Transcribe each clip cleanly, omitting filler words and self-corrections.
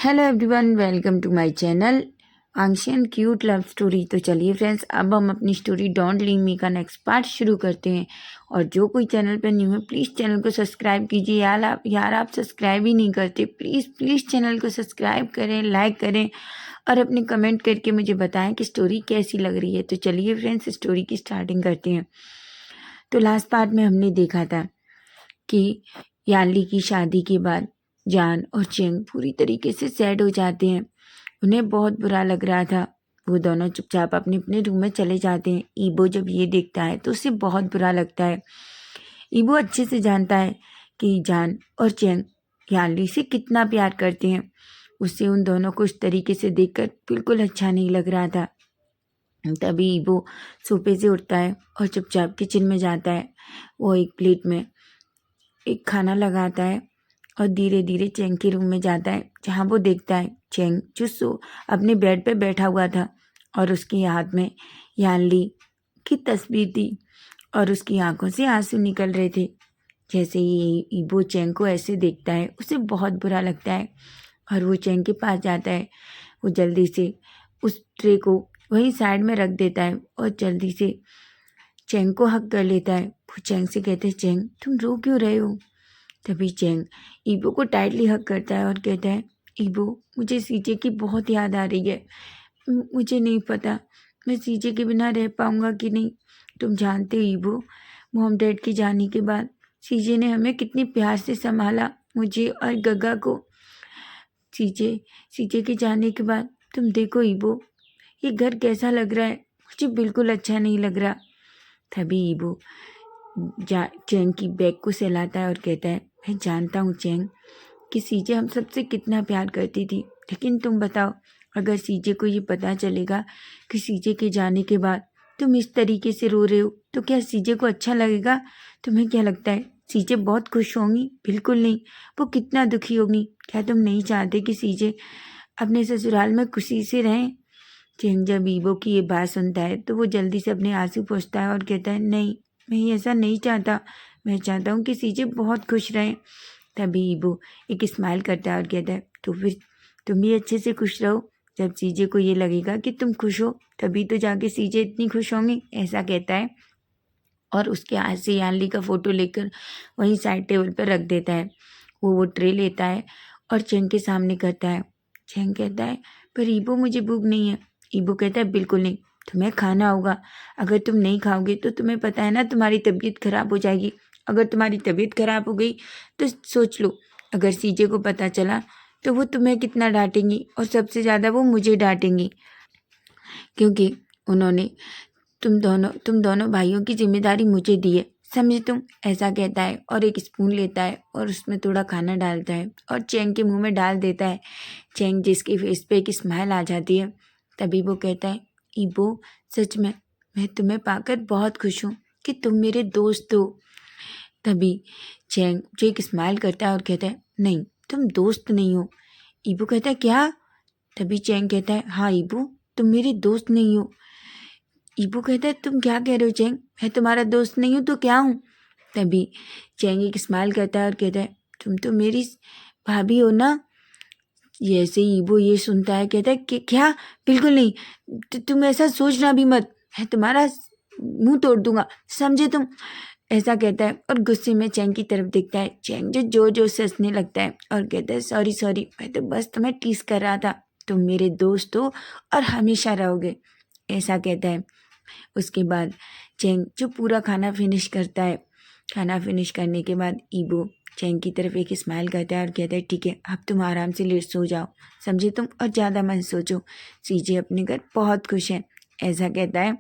Hello everyone, welcome to my channel Anshi and cute love story. तो चलिए friends, अब हम अपनी स्टोरी डोंट लीव मी का नेक्स्ट पार्ट शुरू करते हैं। और जो कोई चैनल पर न्यू है प्लीज़ चैनल को सब्सक्राइब कीजिए। यार आप सब्सक्राइब ही नहीं करते। प्लीज़ चैनल को सब्सक्राइब करें, लाइक करें और अपने कमेंट करके मुझे बताएं कि स्टोरी कैसी लग रही है। तो चलिए फ्रेंड्स, स्टोरी की स्टार्टिंग करते हैं। तो लास्ट पार्ट में हमने देखा था कि यानली की शादी के बाद जान और चेंग पूरी तरीके से सैड हो जाते हैं। उन्हें बहुत बुरा लग रहा था। वो दोनों चुपचाप अपने अपने रूम में चले जाते हैं। ईबो जब ये देखता है तो उसे बहुत बुरा लगता है। ईबो अच्छे से जानता है कि जान और चेंग यानली से कितना प्यार करते हैं। उसे उन दोनों को इस तरीके से देखकर बिल्कुल अच्छा नहीं लग रहा था। तभी ईबो सोफे से उठता है और चुपचाप किचन में जाता है। वो एक प्लेट में एक खाना लगाता है और धीरे धीरे चेंग के रूम में जाता है, जहाँ वो देखता है चेंग जो अपने बेड पे बैठा हुआ था और उसके हाथ में यानली की तस्वीर थी और उसकी आंखों से आंसू निकल रहे थे। जैसे ही ईबो चेंग को ऐसे देखता है उसे बहुत बुरा लगता है और वो चेंग के पास जाता है। वो जल्दी से उस ट्रे को वहीं साइड में रख देता है और जल्दी से चेंग को हक कर लेता है। वो चेंग से कहते हैं, चेंग तुम रो क्यों रहे हो? तभी चेंग ईबो को टाइटली हक करता है और कहता है, ईबो मुझे सीजे की बहुत याद आ रही है। मुझे नहीं पता मैं सीजे के बिना रह पाऊंगा कि नहीं। तुम जानते हो ईबो, मॉम डैड के जाने के बाद सीजे ने हमें कितनी प्यार से संभाला, मुझे और गग्गा को। सीजे सीजे के जाने के बाद तुम देखो ईबो, ये घर कैसा लग रहा है। मुझे बिल्कुल अच्छा नहीं लग रहा। तभी ईबो चेंग की बैग को सहलाता है और कहता है, मैं जानता हूँ चेंग कि सीजे हम सबसे कितना प्यार करती थी, लेकिन तुम बताओ, अगर सीजे को ये पता चलेगा कि सीजे के जाने के बाद तुम इस तरीके से रो रहे हो तो क्या सीजे को अच्छा लगेगा? तुम्हें क्या लगता है सीजे बहुत खुश होंगी? बिल्कुल नहीं, वो कितना दुखी होगी। क्या तुम नहीं चाहते कि सीजे अपने ससुराल में खुशी से रहें? चेंग जब ईबो की ये बात सुनता है तो वो जल्दी से अपने आंसू पोंछता है और कहता है, नहीं, मैं ऐसा नहीं चाहता। मैं चाहता हूँ कि सीजे बहुत खुश रहें। तभी ईबो एक स्माइल करता है और कहता है, तो फिर तुम भी अच्छे से खुश रहो। जब सीजे को ये लगेगा कि तुम खुश हो तभी तो जाके सीजे इतनी खुश होंगी, ऐसा कहता है। और उसके हाथ से यानली का फोटो लेकर वहीं साइड टेबल पर रख देता है। वो ट्रे लेता है और चेंग के सामने करता है। चेंग कहता है, पर ईबो मुझे भूख नहीं है। ईबो कहता है, बिल्कुल नहीं, तुम्हें खाना होगा। अगर तुम नहीं खाओगे तो तुम्हें पता है ना तुम्हारी तबीयत खराब हो जाएगी। अगर तुम्हारी तबीयत खराब हो गई तो सोच लो, अगर सीजे को पता चला तो वो तुम्हें कितना डांटेंगी और सबसे ज़्यादा वो मुझे डांटेंगी, क्योंकि उन्होंने तुम दोनों भाइयों की जिम्मेदारी मुझे दी है, समझे तुम? ऐसा कहता है और एक स्पून लेता है और उसमें थोड़ा खाना डालता है और चेंग के मुंह में डाल देता है। चेंग जिसके फेस पे एक स्माइल आ जाती है। तभी वो कहता है, ईबो सच में मैं तुम्हें पाकर बहुत खुश हूँ कि तुम मेरे दोस्त हो। तभी चेंग जो एक स्माइल करता है और कहता है, नहीं, तुम दोस्त नहीं हो। ईबो कहता है, क्या? तभी चेंग कहता है, हाँ ईबो, तुम मेरे दोस्त नहीं हो। ईबो कहता है, तुम क्या कह रहे हो चेंग? मैं तुम्हारा दोस्त नहीं हूँ तो क्या हूँ? तभी चेंग एक स्माइल करता है और कहता है, तुम तो मेरी भाभी हो ना। जैसे ईबो ये सुनता है कहता है कि क्या? बिल्कुल नहीं, तुम ऐसा सोचना भी मत, मैं तुम्हारा मुंह तोड़ दूंगा, समझे तुम? ऐसा कहता है और गुस्से में चेंग की तरफ देखता है। चेंग जो जोर जोर से हंसने लगता है और कहता है, सॉरी सॉरी, मैं तो बस तुम्हें टीस कर रहा था। तुम मेरे दोस्त हो और हमेशा रहोगे, ऐसा कहता है। उसके बाद चेंग जो पूरा खाना फिनिश करता है। खाना फिनिश करने के बाद ईबो चेंग की तरफ एक स्माइल करता है और कहता है, ठीक है, अब तुम आराम से लेट सो जाओ, समझे तुम? और ज़्यादा मत सोचो, सीजे अपने घर बहुत खुश है, ऐसा कहता है।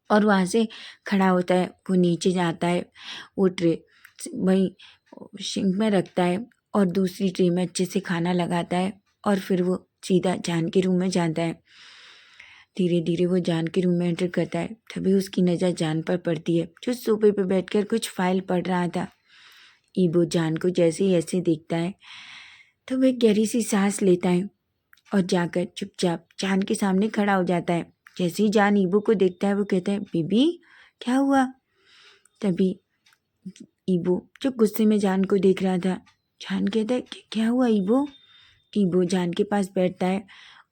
और वहाँ से खड़ा होता है, वो नीचे जाता है, वो ट्रे वहीं सिंक में रखता है और दूसरी ट्रे में अच्छे से खाना लगाता है और फिर वो सीधा जान के रूम में जाता है। धीरे धीरे वो जान के रूम में एंटर करता है। तभी उसकी नज़र जान पर पड़ती है, जो सोफे पर बैठकर कुछ फाइल पढ़ रहा था। ईबो जान को जैसे ही ऐसे देखता है तो वह गहरी सी सांस लेता है और जाकर चुपचाप जान के सामने खड़ा हो जाता है। जैसे ही जान ईबो को देखता है वो कहता है, बेबी क्या हुआ? तभी ईबो जो गुस्से में जान को देख रहा था, जान कहता है, क्या हुआ ईबो? ईबो जान के पास बैठता है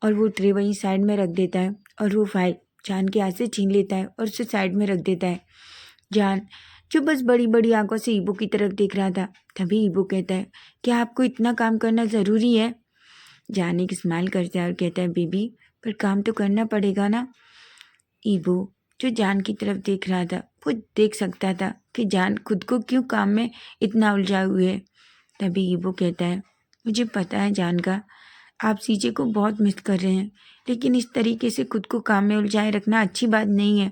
और वो ट्रे वहीं साइड में रख देता है और वो फाइल जान के हाथ से छीन लेता है और उसे साइड में रख देता है। जान जो बस बड़ी बड़ी आंखों से ईबो की तरफ देख रहा था, तभी ईबो कहता है, क्या आपको इतना काम करना ज़रूरी है? जान एक स्माइल करता है और कहता है, बेबी पर काम तो करना पड़ेगा ना। ईबो जो जान की तरफ देख रहा था, वो देख सकता था कि जान खुद को क्यों काम में इतना उलझाए हुए है। तभी ईबो कहता है, मुझे पता है जान का, आप सीजे को बहुत मिस कर रहे हैं, लेकिन इस तरीके से खुद को काम में उलझाए रखना अच्छी बात नहीं है।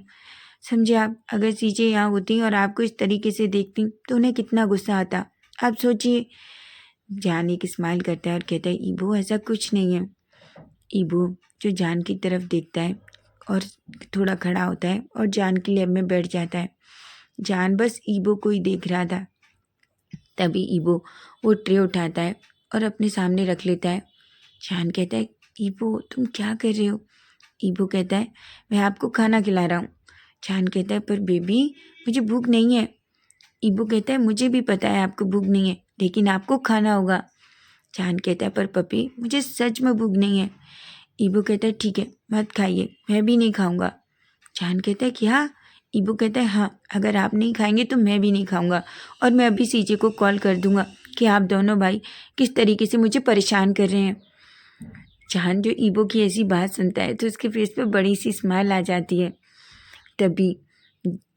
समझे आप, अगर सीजे यहाँ होती और आपको इस तरीके से देखती तो उन्हें कितना गुस्सा आता, आप सोचिए। जान एक स्माइल करता है और कहता है, ईबो ऐसा कुछ नहीं है। ईबो जो जान की तरफ देखता है और थोड़ा खड़ा होता है और जान की लैब में बैठ जाता है। जान बस ईबो को ही देख रहा था। तभी ईबो वो ट्रे उठाता है और अपने सामने रख लेता है। जान कहता है, ईबो तुम क्या कर रहे हो? ईबो कहता है, मैं आपको खाना खिला रहा हूँ। जान कहता है, पर बेबी मुझे भूख नहीं है। ईबो कहता है, मुझे भी पता है आपको भूख नहीं है, लेकिन आपको खाना होगा। जान कहता है, पर पपी मुझे सच में भूख नहीं है। ईबो कहता है, ठीक है मत खाइए, मैं भी नहीं खाऊंगा। जान कहता है, क्या? ईबो कहता है, हाँ अगर आप नहीं खाएंगे तो मैं भी नहीं खाऊंगा, और मैं अभी सीजे को कॉल कर दूंगा कि आप दोनों भाई किस तरीके से मुझे परेशान कर रहे हैं। जान जो ईबो की ऐसी बात सुनता है तो उसके फेस पे बड़ी सी स्माइल आ जाती है। तभी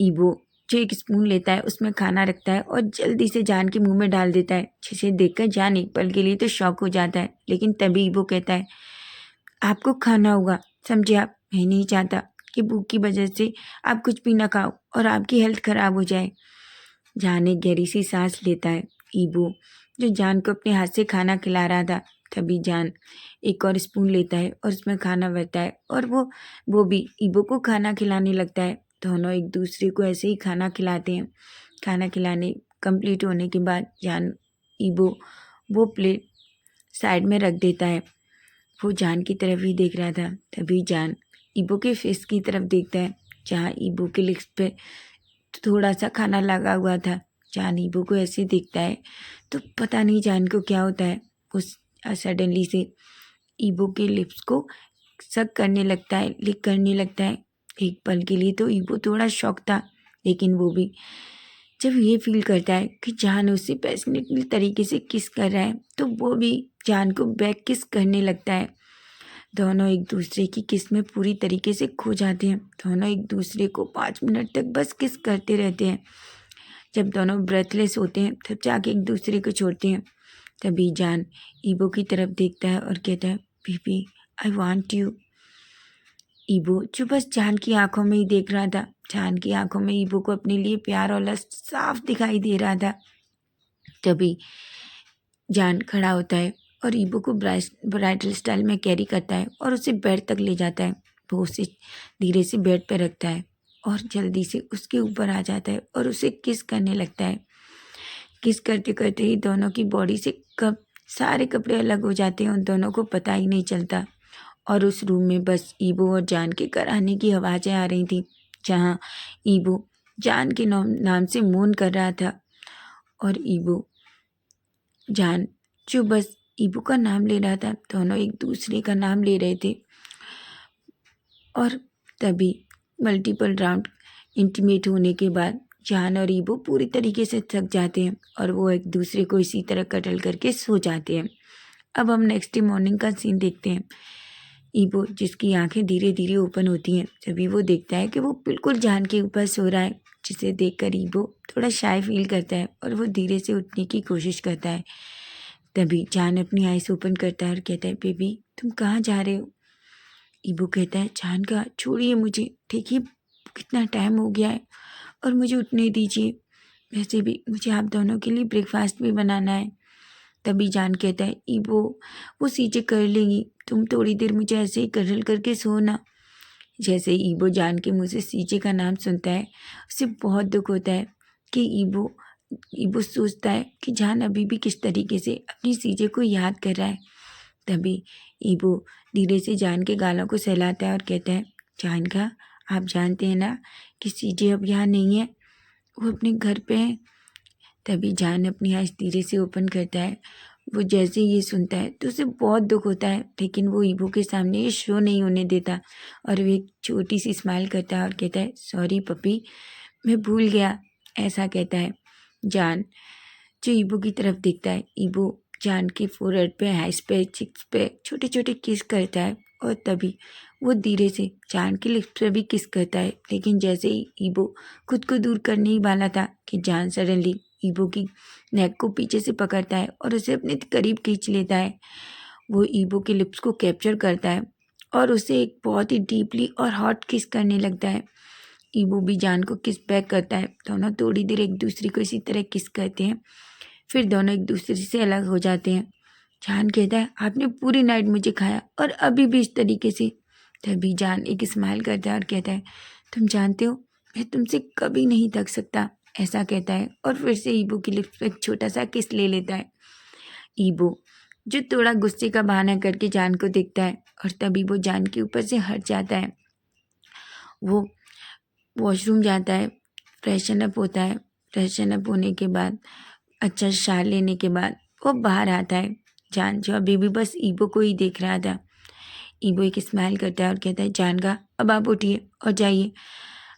ईबो जो एक स्पून लेता है उसमें खाना रखता है और जल्दी से जान के मुंह में डाल देता है, जिसे देखकर जान एक पल के लिए तो शॉक हो जाता है। लेकिन तभी ईबो कहता है, आपको खाना होगा, समझे आप, मैं नहीं चाहता कि भूख की वजह से आप कुछ भी ना खाओ और आपकी हेल्थ खराब हो जाए। जान एक गहरी सी सांस लेता है। ईबो जो जान को अपने हाथ से खाना खिला रहा था, तभी जान एक और स्पून लेता है और उसमें खाना भरता है और वो भी ईबो को खाना खिलाने लगता है। दोनों एक दूसरे को ऐसे ही खाना खिलाते हैं। खाना खिलाने कंप्लीट होने के बाद जान ईबो वो प्लेट साइड में रख देता है। वो जान की तरफ ही देख रहा था। तभी जान ईबो के फेस की तरफ देखता है, जहाँ ईबो के लिप्स पे थोड़ा सा खाना लगा हुआ था। जान ईबो को ऐसे देखता है तो पता नहीं जान को क्या होता है। उस सडनली से ईबो के लिप्स को सक करने लगता है, लिक करने लगता है। एक पल के लिए तो ईबो थोड़ा शॉक था, लेकिन वो भी जब ये फील करता है कि जान उससे पैशनेटली तरीके से किस कर रहा है, तो वो भी जान को बैक किस करने लगता है। दोनों एक दूसरे की किस में पूरी तरीके से खो जाते हैं। दोनों एक दूसरे को 5 मिनट तक बस किस करते रहते हैं। जब दोनों ब्रेथलेस होते हैं तब जाके एक दूसरे को छोड़ते हैं। तभी जान ईबो की तरफ देखता है और कहता है, बेबी आई वांट यू। ईबो जो बस जान की आंखों में ही देख रहा था। जान की आंखों में ईबो को अपने लिए प्यार और लस्ट साफ दिखाई दे रहा था। तभी जान खड़ा होता है और ईबो को ब्राइडल स्टाइल में कैरी करता है और उसे बेड तक ले जाता है। वो उसे धीरे से बेड पर रखता है और जल्दी से उसके ऊपर आ जाता है और उसे किस करने लगता है। किस करते करते ही दोनों की बॉडी से कब सारे कपड़े अलग हो जाते हैं और दोनों को पता ही नहीं चलता। और उस रूम में बस ईबो और जान के कराने की आवाज़ें आ रही थी, जहाँ ईबो जान के नाम से मौन कर रहा था और ईबो जान जो बस ईबो का नाम ले रहा था। दोनों एक दूसरे का नाम ले रहे थे और तभी मल्टीपल राउंड इंटीमेट होने के बाद जान और ईबो पूरी तरीके से थक जाते हैं और वो एक दूसरे को इसी तरह कटल करके सो जाते हैं। अब हम नेक्स्ट डे मॉर्निंग का सीन देखते हैं। ईबो जिसकी आंखें धीरे धीरे ओपन होती हैं, तभी वो देखता है कि वो बिल्कुल जान के ऊपर सो रहा है, जिसे देखकर ईबो थोड़ा शाय फील करता है और वो धीरे से उठने की कोशिश करता है। तभी जान अपनी आइज़ ओपन करता है और कहता है, बेबी तुम कहाँ जा रहे हो? ईबो कहता है, जान का छोड़िए मुझे, देखिए कितना टाइम हो गया है और मुझे उठने दीजिए, वैसे भी मुझे आप दोनों के लिए ब्रेकफास्ट भी बनाना है। तभी जान कहता है, ईबो वो सीजे कर लेंगी, तुम थोड़ी देर मुझे ऐसे ही करल करके सो ना। जैसे ही ईबो जान के मुँह से सीजे का नाम सुनता है, उसे बहुत दुख होता है कि ईबो ईबो सोचता है कि जान अभी भी किस तरीके से अपनी सीजे को याद कर रहा है। तभी ईबो धीरे से जान के गालों को सहलाता है और कहता है, जान का आप जानते हैं ना कि सीजे अब यहाँ नहीं है, वो अपने घर पे है। तभी जान अपनी आँख धीरे से ओपन करता है। वो जैसे ही ये सुनता है तो उसे बहुत दुख होता है, लेकिन वो ईबो के सामने ये शो नहीं होने देता और वो एक छोटी सी स्माइल करता है और कहता है, सॉरी पपी, मैं भूल गया। ऐसा कहता है जान, जो ईबो की तरफ देखता है। ईबो जान के फोरहेड पे, हाइस पे, चिक्स पे छोटे छोटे किस करता है और तभी वो धीरे से जान के लिप्स पे भी किस करता है। लेकिन जैसे ही ईबो खुद को दूर करने ही वाला था कि जान सडनली ईबो की नेक को पीछे से पकड़ता है और उसे अपने करीब खींच लेता है। वो ईबो के लिप्स को कैप्चर करता है और उसे एक बहुत ही डीपली और हॉट किस करने लगता है। ईबो भी जान को किस बैक करता है। दोनों थोड़ी देर एक दूसरे को इसी तरह किस करते हैं, फिर दोनों एक दूसरे से अलग हो जाते हैं। जान कहता है, आपने पूरी नाइट मुझे खाया और अभी भी इस तरीके से। तभी जान एक स्माइल करता है और कहता है, तुम जानते हो मैं तुमसे कभी नहीं थक सकता। ऐसा कहता है और फिर से ईबो की लिप्स पे एक छोटा सा किस ले लेता है। ईबो जो थोड़ा गुस्से का बहाना करके जान को देखता है और तभी वो जान के ऊपर से हट जाता है। वो वॉशरूम जाता है, फ्रेशन अप होता है। फ्रेशन अप होने के बाद अच्छा शावर लेने के बाद वो बाहर आता है। जान जो अभी भी बस ईबो को ही देख रहा था। ईबो एक स्माइल करता है और कहता है, जान का अब आप उठिए और जाइए,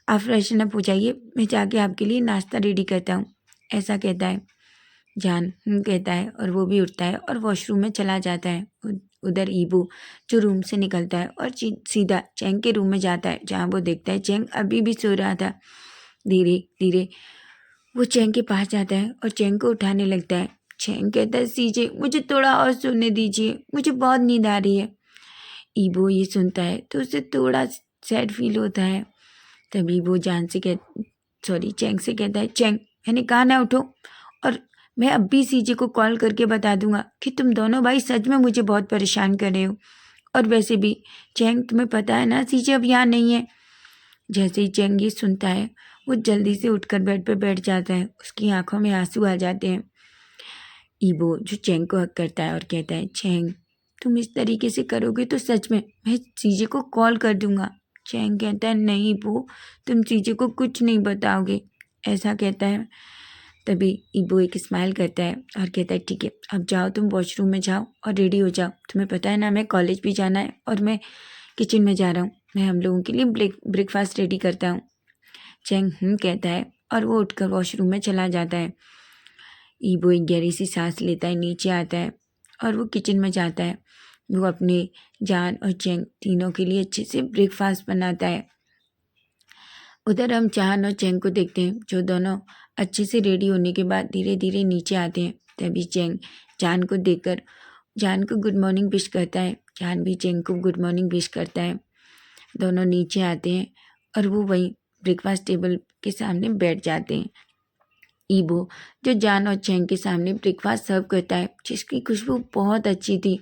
आप फ्रेशन अप हो जाइए, मैं जाके आपके लिए नाश्ता रेडी करता हूँ। ऐसा कहता है। जान कहता है और वो भी उठता है और वॉशरूम में चला जाता है। उधर ईबो जो रूम से निकलता है और सीधा चैंग के रूम में जाता है, जहाँ वो देखता है चैंग अभी भी सो रहा था। धीरे धीरे वो चैंग के पास जाता है और चैंग को उठाने लगता है। चैंग कहता है, सीजे मुझे थोड़ा और सोने दीजिए, मुझे बहुत नींद आ रही है। ईबो ये सुनता है तो उसे थोड़ा सैड फील होता है। तभी वो चैंग से कहता है, चैंग मैंने कहा ना उठो, और मैं अब भी सीजे को कॉल करके बता दूंगा कि तुम दोनों भाई सच में मुझे बहुत परेशान कर रहे हो। और वैसे भी चैंग तुम्हें पता है ना सीजे अब यहाँ नहीं है। जैसे ही चैंग ये सुनता है वो जल्दी से उठकर बेड पे बैठ जाता है, उसकी आंखों में आंसू आ जाते हैं। ईबो जो चैंग को हक करता है और कहता है, चैंग तुम इस तरीके से करोगे तो सच में मैं सीजे को कॉल कर दूंगा। चैंग कहता है, नहीं ईबो, तुम सीजे को कुछ नहीं बताओगे। ऐसा कहता है। तभी ईबो एक स्माइल करता है और कहता है, ठीक है अब जाओ, तुम वॉशरूम में जाओ और रेडी हो जाओ। तुम्हें पता है ना मैं कॉलेज भी जाना है और मैं किचन में जा रहा हूँ, मैं हम लोगों के लिए ब्रेकफास्ट रेडी करता हूँ। चैंग कहता है और वो उठकर वॉशरूम में चला जाता है। ईबो एक गहरी सी सांस लेता है, नीचे आता है और वो किचन में जाता है। वो अपने जान और चैंग तीनों के लिए अच्छे से ब्रेकफास्ट बनाता है। उधर हम जान और चैंग को देखते हैं, जो दोनों अच्छे से रेडी होने के बाद धीरे धीरे नीचे आते हैं। तभी चैंग जान को देखकर जान को गुड मॉर्निंग विश करता है। जान भी चैंग को गुड मॉर्निंग विश करता है। दोनों नीचे आते हैं और वो वहीं ब्रेकफास्ट टेबल के सामने बैठ जाते हैं। ईबो जो जान और चैंग के सामने ब्रेकफास्ट सर्व करता है, जिसकी खुशबू बहुत अच्छी थी।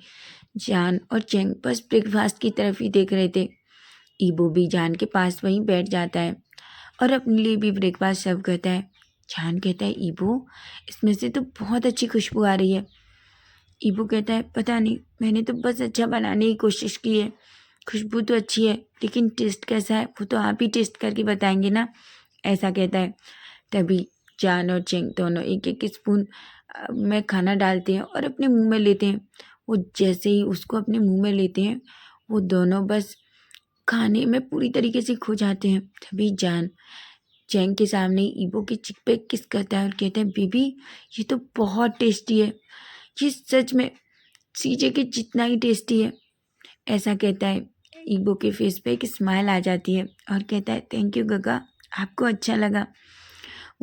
जान और चैंग बस ब्रेकफास्ट की तरफ ही देख रहे थे। ईबो भी जान के पास वहीं बैठ जाता है और अपने लिए भी ब्रेकफास्ट सर्व करता है। जान कहता है, ईबो इसमें से तो बहुत अच्छी खुशबू आ रही है। ईबो कहता है, पता नहीं, मैंने तो बस अच्छा बनाने की कोशिश की है। खुशबू तो अच्छी है, लेकिन टेस्ट कैसा है वो तो आप ही टेस्ट करके बताएंगे ना। ऐसा कहता है। तभी जान और चेंग दोनों एक एक स्पून में खाना डालते हैं और अपने मुंह में लेते हैं। वो जैसे ही उसको अपने मुंह में लेते हैं, वो दोनों बस खाने में पूरी तरीके से खो जाते हैं। तभी जान चैंग के सामने ईबो की चिक पे किस करता है और कहता है, बेबी ये तो बहुत टेस्टी है, ये सच में सीजे के जितना ही टेस्टी है। ऐसा कहता है। ईबो के फेस पे एक स्माइल आ जाती है और कहता है, थैंक यू गगा, आपको अच्छा लगा।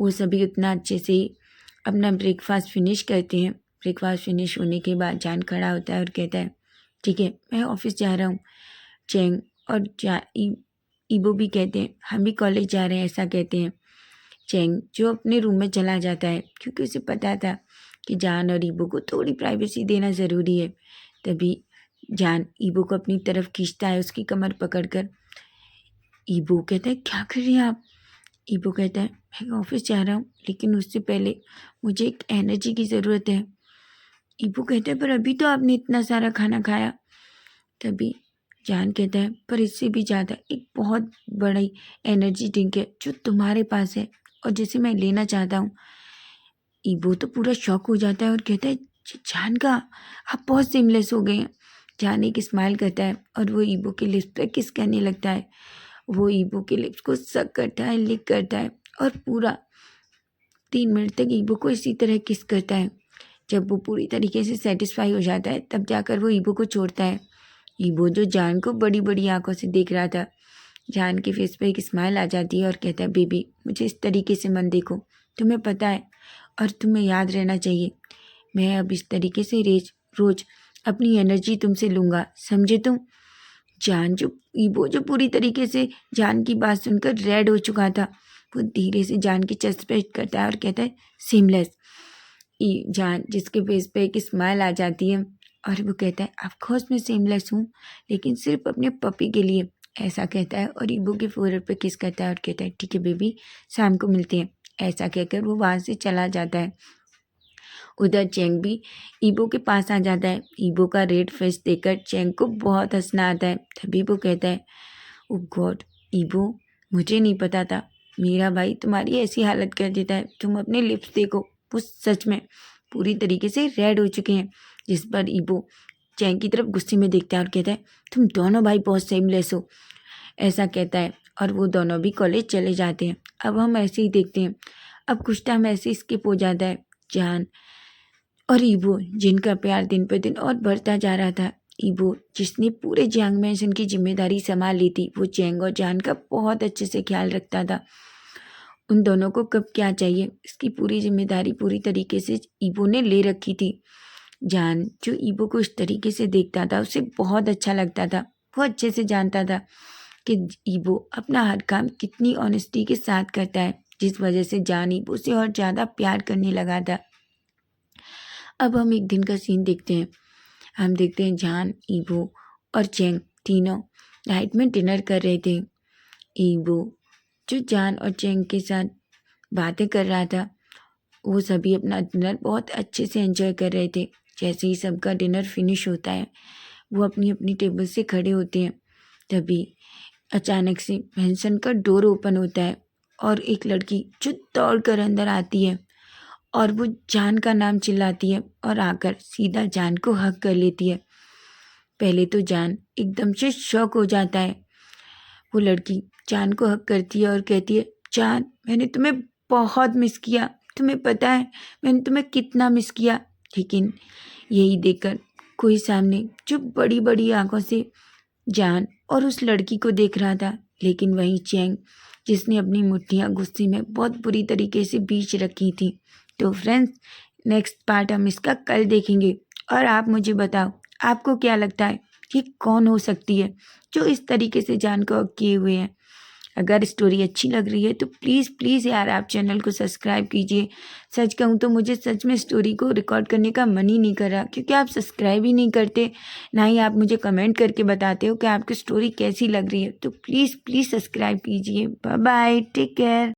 वो सभी उतना अच्छे से ही अपना ब्रेकफास्ट फिनिश करते हैं। ब्रेकफास्ट फिनिश होने के बाद जान खड़ा होता है और कहता है, ठीक है मैं ऑफिस जा रहा हूँ। चैंग और ईबो भी कहते हैं, हम भी कॉलेज जा रहे हैं। ऐसा कहते हैं। चैंग जो अपने रूम में चला जाता है, क्योंकि उसे पता था कि जान और ईबो को थोड़ी प्राइवेसी देना ज़रूरी है। तभी जान ईबो को अपनी तरफ खींचता है, उसकी कमर पकड़कर। ईबो कहता है, क्या कर रही हैं आप? ईबो कहता है, मैं ऑफिस जा रहा हूँ, लेकिन उससे पहले मुझे एक एनर्जी की ज़रूरत है। ईबो कहता है, पर अभी तो आपने इतना सारा खाना खाया। तभी जान कहता है, पर इससे भी ज़्यादा एक बहुत बड़ी एनर्जी ड्रिंक है जो तुम्हारे पास है और जिसे मैं लेना चाहता हूँ। ईबो तो पूरा शॉक हो जाता है और कहता है, जान का आप बहुत सीमलेस हो गए हैं। जान एक स्माइल करता है और वो ईबो के लिप्स पे किस करने लगता है। वो ईबो के लिप्स को सक करता है, लिक करता है और पूरा 3 मिनट तक ईबो को इसी तरह किस करता है। जब वो पूरी तरीके से सेटिस्फाई हो जाता है तब जाकर वो ईबो को छोड़ता है। ईबो जो जान को बड़ी बड़ी आंखों से देख रहा था, जान के फेस पे एक स्माइल आ जाती है और कहता है, बेबी मुझे इस तरीके से मत देखो, तुम्हें पता है और तुम्हें याद रहना चाहिए, मैं अब इस तरीके से रोज अपनी एनर्जी तुमसे लूँगा, समझे तुम। जान जो ईबो जो पूरी तरीके से जान की बात सुनकर रेड हो चुका था, वो धीरे से जान की चेस्ट पे हिट करता है और कहता है, सीमलेस। जान जिसके फेस पे एक स्माइल आ जाती है और वो कहता है, ऑफ कोर्स मैं सीमलेस हूँ, लेकिन सिर्फ अपने पपी के लिए, ऐसा कहता है और ईबो के फोरहेड पे किस करता है और कहता है, ठीक है बेबी, शाम को मिलते हैं। ऐसा कहकर वो वहाँ से चला जाता है। उधर चेंग भी ईबो के पास आ जाता है। ईबो का रेड फेस देखकर चेंग को बहुत हंसना आता है। तभी वो कहता है, ओ गॉड ईबो, मुझे नहीं पता था मेरा भाई तुम्हारी ऐसी हालत कर देता है। तुम अपने लिप्स देखो, वो सच में पूरी तरीके से रेड हो चुके हैं। जिस पर ईबो चेंग की तरफ गुस्से में देखता है और कहता है, तुम दोनों भाई बहुत सेमलेस हो, ऐसा कहता है और वो दोनों भी कॉलेज चले जाते हैं। अब हम ऐसे ही देखते हैं। अब कुछ टाइम ऐसे स्किप हो जाता है। जान और ईबो जिनका प्यार दिन पर दिन और बढ़ता जा रहा था। ईबो जिसने पूरे जियांग मैंशन की जिम्मेदारी संभाल ली थी, वो चेंग और जान का बहुत अच्छे से ख्याल रखता था। उन दोनों को कब क्या चाहिए इसकी पूरी जिम्मेदारी पूरी तरीके से ईबो ने ले रखी थी। जान जो ईबो को इस तरीके से देखता था उसे बहुत अच्छा लगता था। वो अच्छे से जानता था कि ईबो अपना हर काम कितनी ऑनेस्टी के साथ करता है, जिस वजह से जान ईबो से और ज़्यादा प्यार करने लगा था। अब हम एक दिन का सीन देखते हैं। हम देखते हैं जान, ईबो और चेंग तीनों नाइट में डिनर कर रहे थे। ईबो जो जान और चेंग के साथ बातें कर रहा था, वो सभी अपना डिनर बहुत अच्छे से एंजॉय कर रहे थे। जैसे ही सबका डिनर फिनिश होता है, वो अपनी अपनी टेबल से खड़े होते हैं। तभी अचानक से मैंसन का डोर ओपन होता है और एक लड़की जो दौड़ कर अंदर आती है और वो जान का नाम चिल्लाती है और आकर सीधा जान को हग कर लेती है। पहले तो जान एकदम से शॉक हो जाता है। वो लड़की जान को हग करती है और कहती है, जान मैंने तुम्हें बहुत मिस किया, तुम्हें पता है मैंने तुम्हें कितना मिस किया। लेकिन यही देखकर कोई सामने जो बड़ी बड़ी आंखों से जान और उस लड़की को देख रहा था, लेकिन वहीं चेंग जिसने अपनी मुट्ठियाँ गुस्से में बहुत बुरी तरीके से बीच रखी थी। तो फ्रेंड्स, नेक्स्ट पार्ट हम इसका कल देखेंगे और आप मुझे बताओ आपको क्या लगता है कि कौन हो सकती है जो इस तरीके से जान को हक किए हुए हैं। अगर स्टोरी अच्छी लग रही है तो प्लीज़ प्लीज़ यार आप चैनल को सब्सक्राइब कीजिए। सच कहूँ तो मुझे सच में स्टोरी को रिकॉर्ड करने का मन ही नहीं कर रहा, क्योंकि आप सब्सक्राइब ही नहीं करते, ना ही आप मुझे कमेंट करके बताते हो कि आपकी स्टोरी कैसी लग रही है। तो प्लीज़ प्लीज़ सब्सक्राइब कीजिए। Bye bye, take care.